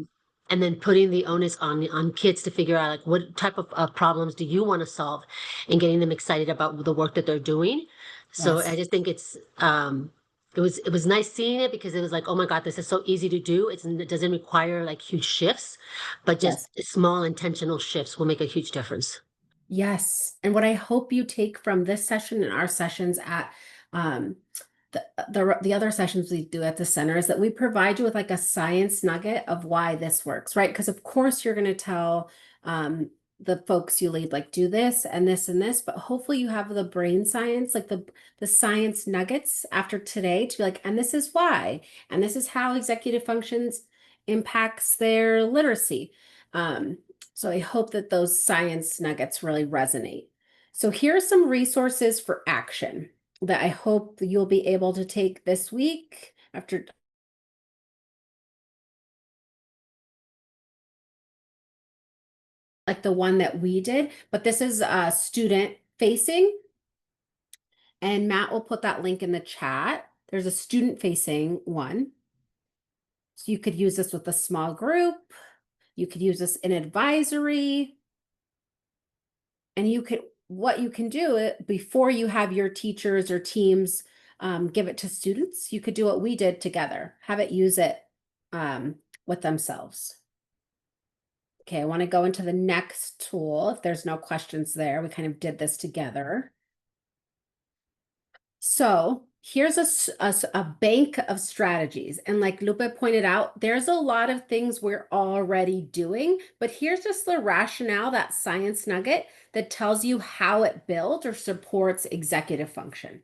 and then putting the onus on kids to figure out like what type of problems do you want to solve, and getting them excited about the work that they're doing. So I Yes. just think it was nice seeing it because it was like, oh my God, this is so easy to do. It doesn't require like huge shifts, but just Yes. small intentional shifts will make a huge difference. Yes. And what I hope you take from this session and our sessions at um, the other sessions we do at the center is that we provide you with like a science nugget of why this works, right? Because of course you're going to tell um, the folks you lead like do this and this and this, but hopefully you have the brain science, like the science nuggets after today to be like, and this is why, and this is how executive functions impacts their literacy. So I hope that those science nuggets really resonate. So here are some resources for action that I hope you'll be able to take this week after like the one that we did, but this is student facing, and Matt will put that link in the chat. There's a student facing one. So you could use this with a small group. You could use this in advisory. And what you can do it before you have your teachers or teams give it to students, you could do what we did together, have it use it with themselves. Okay, I want to go into the next tool. If there's no questions there, we kind of did this together. So here's a bank of strategies. And like Lupe pointed out, there's a lot of things we're already doing, but here's just the rationale, that science nugget that tells you how it builds or supports executive function.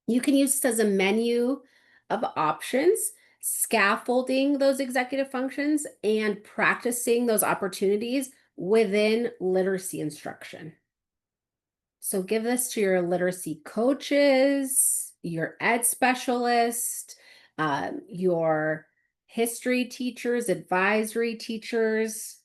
You can use this as a menu of options, scaffolding those executive functions and practicing those opportunities within literacy instruction. So give this to your literacy coaches, your ed specialist, your history teachers, advisory teachers.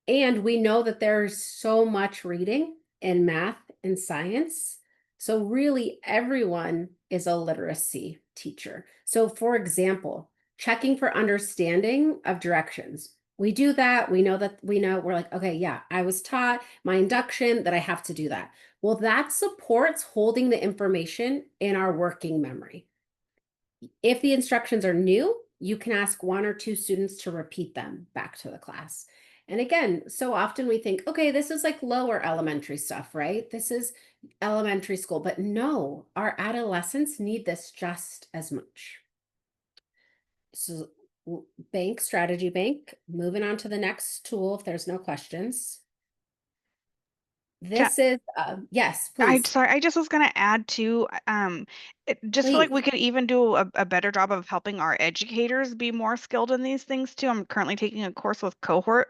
And we know that there's so much reading in math and science. So really everyone is a literacy teacher. So for example, checking for understanding of directions. We do that. We know we're like, okay, yeah, I was taught my induction that I have to do that. Well, that supports holding the information in our working memory. If the instructions are new, you can ask one or two students to repeat them back to the class. And again, so often we think, okay, this is like lower elementary stuff, right? This is elementary school, but no, our adolescents need this just as much. So bank, strategy bank, moving on to the next tool if there's no questions. Can, This is, yes, I please, sorry, I just was gonna add too, just feel like we please. could even do a better job of helping our educators be more skilled in these things too. I'm currently taking a course with cohort,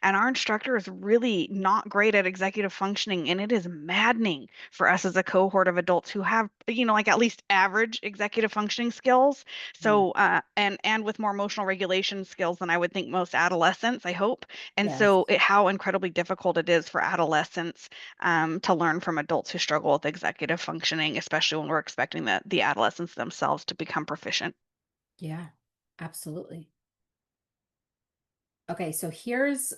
and our instructor is really not great at executive functioning, and it is maddening for us as a cohort of adults who have, like at least average executive functioning skills. Yeah. So, and with more emotional regulation skills than I would think most adolescents, I hope. And Yes. so, how incredibly difficult it is for adolescents to learn from adults who struggle with executive functioning, especially when we're expecting the adolescents themselves to become proficient. Yeah, absolutely. Okay, so here's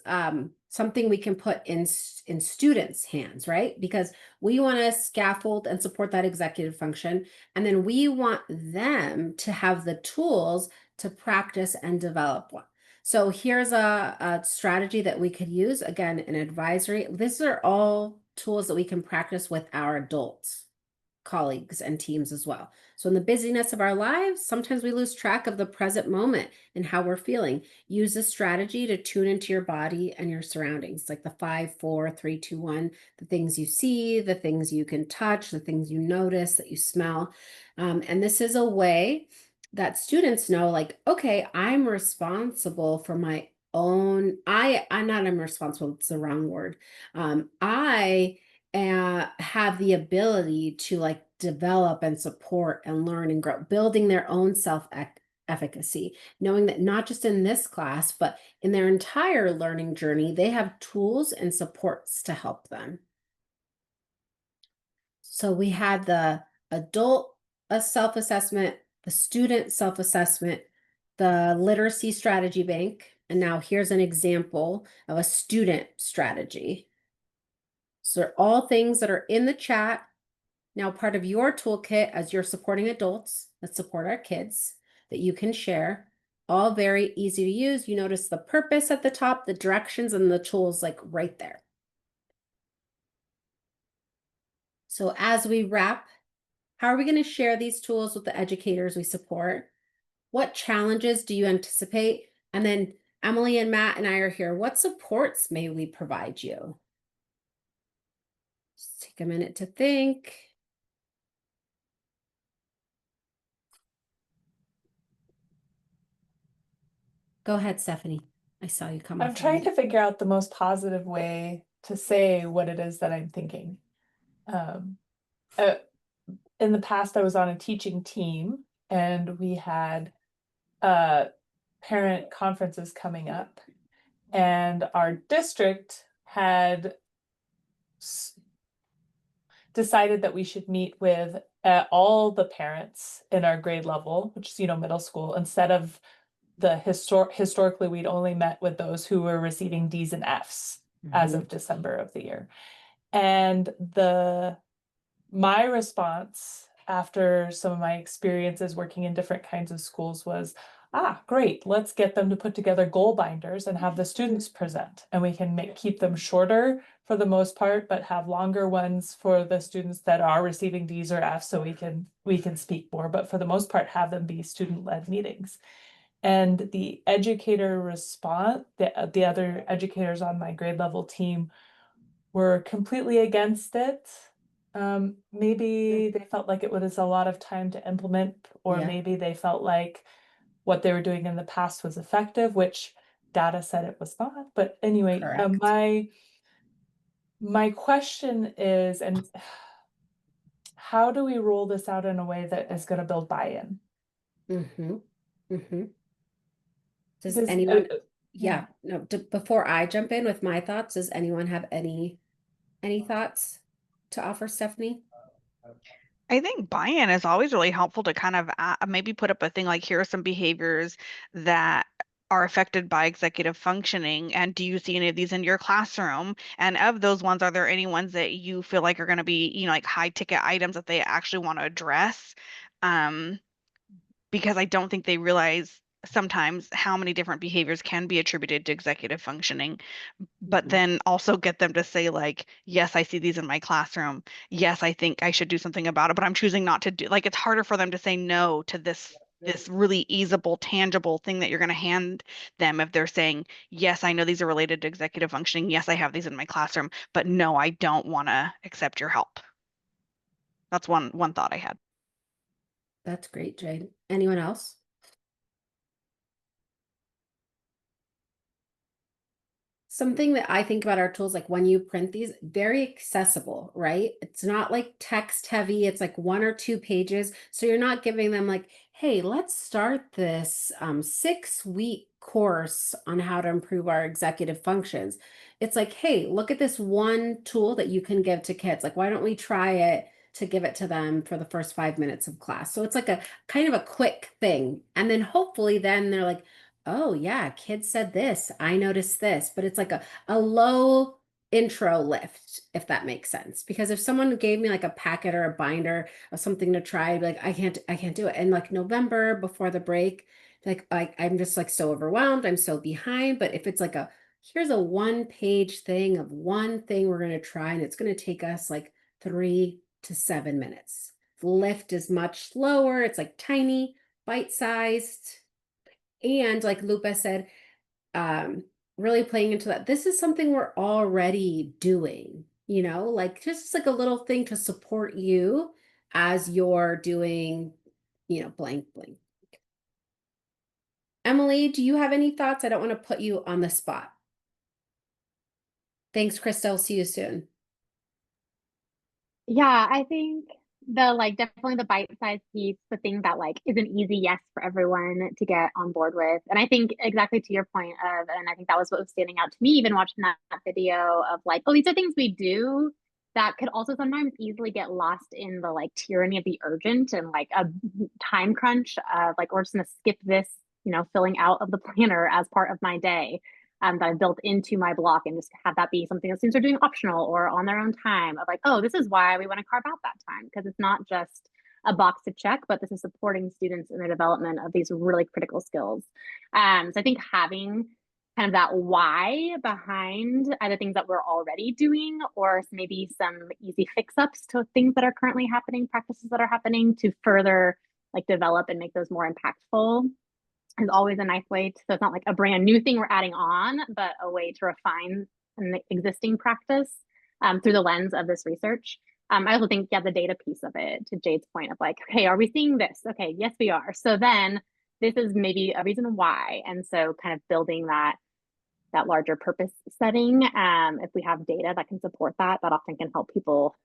something we can put in students' hands, right? Because we want to scaffold and support that executive function, and then we want them to have the tools to practice and develop one. So here's a strategy that we could use, again, in advisory. These are all tools that we can practice with our adults, colleagues and teams as well. So in the busyness of our lives, sometimes we lose track of the present moment and how we're feeling. Use this strategy to tune into your body and your surroundings, like the 5, 4, 3, 2, 1, the things you see, the things you can touch, the things you notice, that you smell. And this is a way that students know, like, okay, I'm responsible for my own, I'm responsible, it's the wrong word. I have the ability to like develop and support and learn and grow, building their own efficacy, knowing that not just in this class, but in their entire learning journey, they have tools and supports to help them. So we had the adult self-assessment, the student self-assessment, the literacy strategy bank, and now here's an example of a student strategy. So they're all things that are in the chat. Now part of your toolkit as you're supporting adults that support our kids that you can share. All very easy to use. You notice the purpose at the top, the directions, and the tools like right there. So as we wrap, how are we going to share these tools with the educators we support? What challenges do you anticipate? And then Emily and Matt and I are here. What supports may we provide you? Just take a minute to think. Go ahead, Stephanie. I saw you come off. I'm trying to figure out the most positive way to say what it is that I'm thinking. In the past, I was on a teaching team and we had parent conferences coming up, and our district had decided that we should meet with all the parents in our grade level, which is, middle school, instead of the historically we'd only met with those who were receiving D's and F's as of December of the year. And my response after some of my experiences working in different kinds of schools was, great, let's get them to put together goal binders and have the students present. And we can keep them shorter for the most part, but have longer ones for the students that are receiving D's or F's so we can speak more, but for the most part, have them be student-led meetings. And the educator response, the other educators on my grade level team were completely against it. Maybe they felt like it was a lot of time to implement, or maybe they felt like what they were doing in the past was effective, which data said it was not. But anyway, my question is, and how do we roll this out in a way that is going to build buy-in? Does anyone, before I jump in with my thoughts, does anyone have any thoughts to offer, Stephanie? I think buy-in is always really helpful to kind of maybe put up a thing like, here are some behaviors that are affected by executive functioning, and do you see any of these in your classroom? And of those ones, are there any ones that you feel like are going to be, like high ticket items that they actually want to address? Because I don't think they realize sometimes how many different behaviors can be attributed to executive functioning, but then also get them to say like, yes, I see these in my classroom. Yes, I think I should do something about it, but I'm choosing not to do. Like, it's harder for them to say no to this really easable, tangible thing that you're going to hand them if they're saying, yes, I know these are related to executive functioning. Yes, I have these in my classroom, but no, I don't want to accept your help. That's one thought I had. That's great, Jade. Anyone else? Something that I think about our tools, like when you print these, very accessible, right? It's not like text heavy. It's like 1 or 2 pages. So you're not giving them like, hey, let's start this 6-week course on how to improve our executive functions. It's like, hey, look at this one tool that you can give to kids. Like, why don't we try it to give it to them for the first 5 minutes of class? So it's like a kind of a quick thing. And then hopefully then they're like, oh yeah, kids said this, I noticed this, but it's like a low intro lift, if that makes sense. Because if someone gave me like a packet or a binder of something to try, I'd be like, I can't do it. And like November before the break, like I'm just like so overwhelmed, I'm so behind. But if it's like here's a 1-page thing of one thing we're gonna try, and it's gonna take us like 3 to 7 minutes. The lift is much lower, it's like tiny, bite-sized. And like Lupa said, really playing into that, this is something we're already doing, like just like a little thing to support you as you're doing, blank, blank. Emily, do you have any thoughts? I don't want to put you on the spot. Thanks, Krista. I'll see you soon. Yeah, I think definitely the bite-sized piece, the thing that like is an easy yes for everyone to get on board with. And I think exactly to your point of, and I think that was what was standing out to me even watching that video of like, oh, these are things we do that could also sometimes easily get lost in the like tyranny of the urgent and like a time crunch of like, we're just gonna skip this, filling out of the planner as part of my day. That I built into my block and just have that be something that students are doing optional or on their own time of like, oh, this is why we want to carve out that time because it's not just a box to check, but this is supporting students in their development of these really critical skills. So I think having kind of that why behind either things that we're already doing or maybe some easy fix ups to things that are currently happening, practices that are happening to further like develop and make those more impactful is always a nice way to, so it's not like a brand new thing we're adding on, but a way to refine an existing practice through the lens of this research. I also think, yeah, the data piece of it, to Jade's point of like, okay, are we seeing this? Okay, yes, we are. So then this is maybe a reason why. And so kind of building that larger purpose setting, if we have data that can support that, that often can help people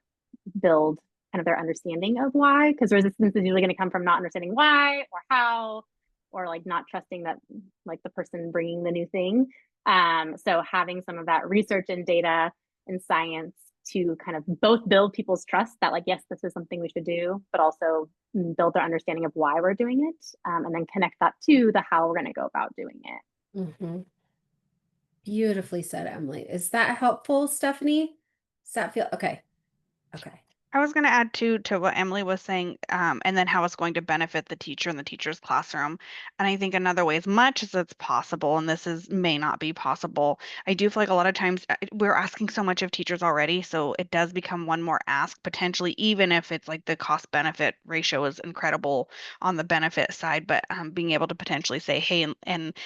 build kind of their understanding of why, because resistance is usually going to come from not understanding why or how, or like not trusting that like the person bringing the new thing. So having some of that research and data and science to kind of both build people's trust that like, yes, this is something we should do, but also build their understanding of why we're doing it, and then connect that to the how we're going to go about doing it. Mm-hmm. Beautifully said, Emily. Is that helpful, Stephanie? Does that feel okay? Okay. I was going to add too to what Emily was saying, and then how it's going to benefit the teacher in the teacher's classroom. And I think another way, as much as it's possible, and this is may not be possible, I do feel like a lot of times we're asking so much of teachers already, so it does become one more ask potentially, even if it's like the cost benefit ratio is incredible on the benefit side. But being able to potentially say, hey, and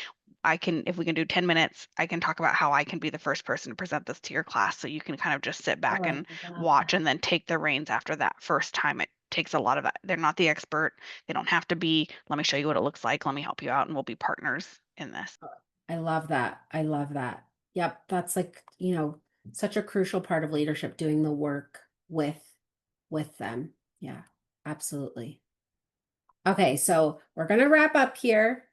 I can, if we can do 10 minutes, I can talk about how I can be the first person to present this to your class. So you can kind of just sit back Oh, I and love watch that. and then take the reins after that first time. It takes a lot of that. They're not the expert. They don't have to be, let me show you what it looks like. Let me help you out and we'll be partners in this. I love that. I love that. Yep. That's like, such a crucial part of leadership, doing the work with them. Yeah, absolutely. Okay, so we're gonna wrap up here.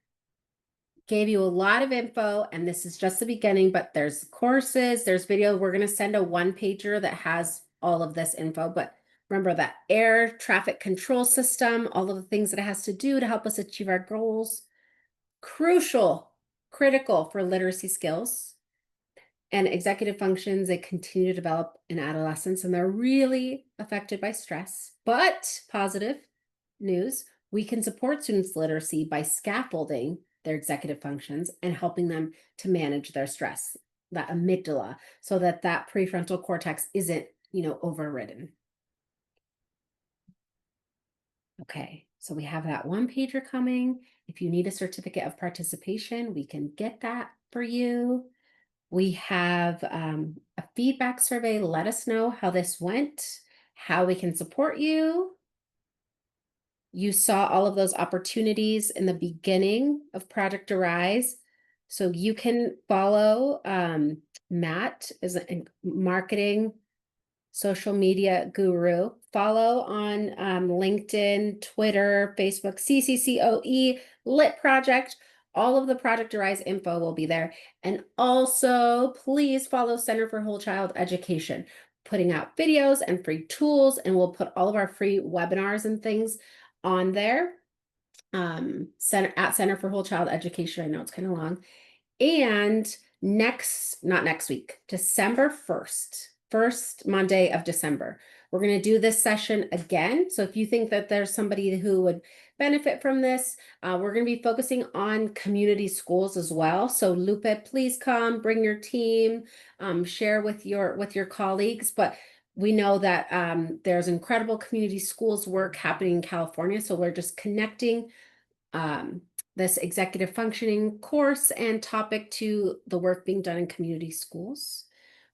Gave you a lot of info, and this is just the beginning, but there's courses, there's video. We're gonna send a one-pager that has all of this info, but remember that air traffic control system, all of the things that it has to do to help us achieve our goals. Crucial, critical for literacy skills and executive functions. They continue to develop in adolescence and they're really affected by stress. But positive news, we can support students' literacy by scaffolding their executive functions and helping them to manage their stress, that amygdala, so that that prefrontal cortex isn't, overridden. Okay, so we have that one pager coming. If you need a certificate of participation, we can get that for you. We have a feedback survey. Let us know how this went, how we can support you. You saw all of those opportunities in the beginning of Project Arise. So you can follow Matt as a marketing social media guru. Follow on LinkedIn, Twitter, Facebook, CCCOE, Lit Project. All of the Project Arise info will be there. And also, please follow Center for Whole Child Education, putting out videos and free tools, and we'll put all of our free webinars and things on there. Center for Whole Child Education. I know it's kind of long. And not next week, December 1st, first Monday of December, we're going to do this session again. So if you think that there's somebody who would benefit from this, we're going to be focusing on community schools as well. So Lupe, please come, bring your team, share with your colleagues. But we know that there's incredible community schools work happening in California. So we're just connecting this executive functioning course and topic to the work being done in community schools.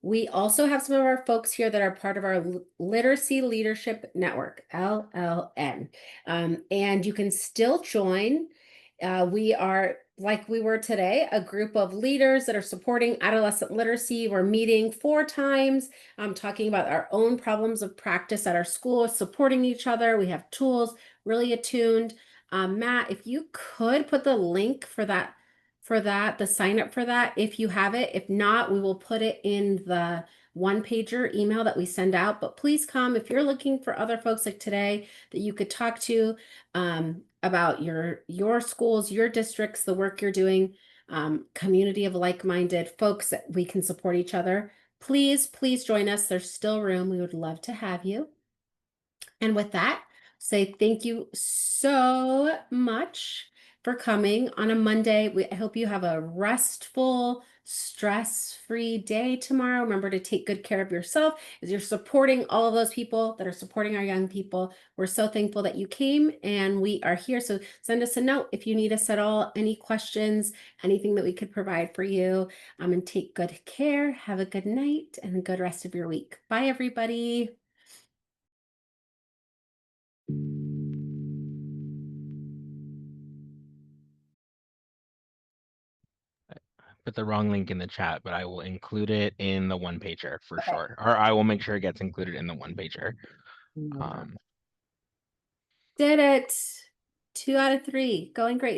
We also have some of our folks here that are part of our Literacy Leadership Network, LLN. And you can still join We are, like we were today, a group of leaders that are supporting adolescent literacy. We're meeting 4 times, talking about our own problems of practice at our school, supporting each other. We have tools, really attuned. Matt, if you could put the link for that, the sign up for that, if you have it. If not, we will put it in the one-pager email that we send out. But please come if you're looking for other folks like today that you could talk to about your schools, your districts, the work you're doing, community of like-minded folks that we can support each other. Please join us. There's still room. We would love to have you. And with that, say thank you so much for coming on a Monday. I hope you have a restful, stress-free day tomorrow. Remember to take good care of yourself as you're supporting all of those people that are supporting our young people. We're so thankful that you came and we are here. So send us a note if you need us at all, any questions, anything that we could provide for you. And take good care. Have a good night and a good rest of your week. Bye, everybody. Put the wrong link in the chat, but I will include it in the one pager for Okay. sure. Or I will make sure it gets included in the one pager. Did it. 2 out of 3. Going great.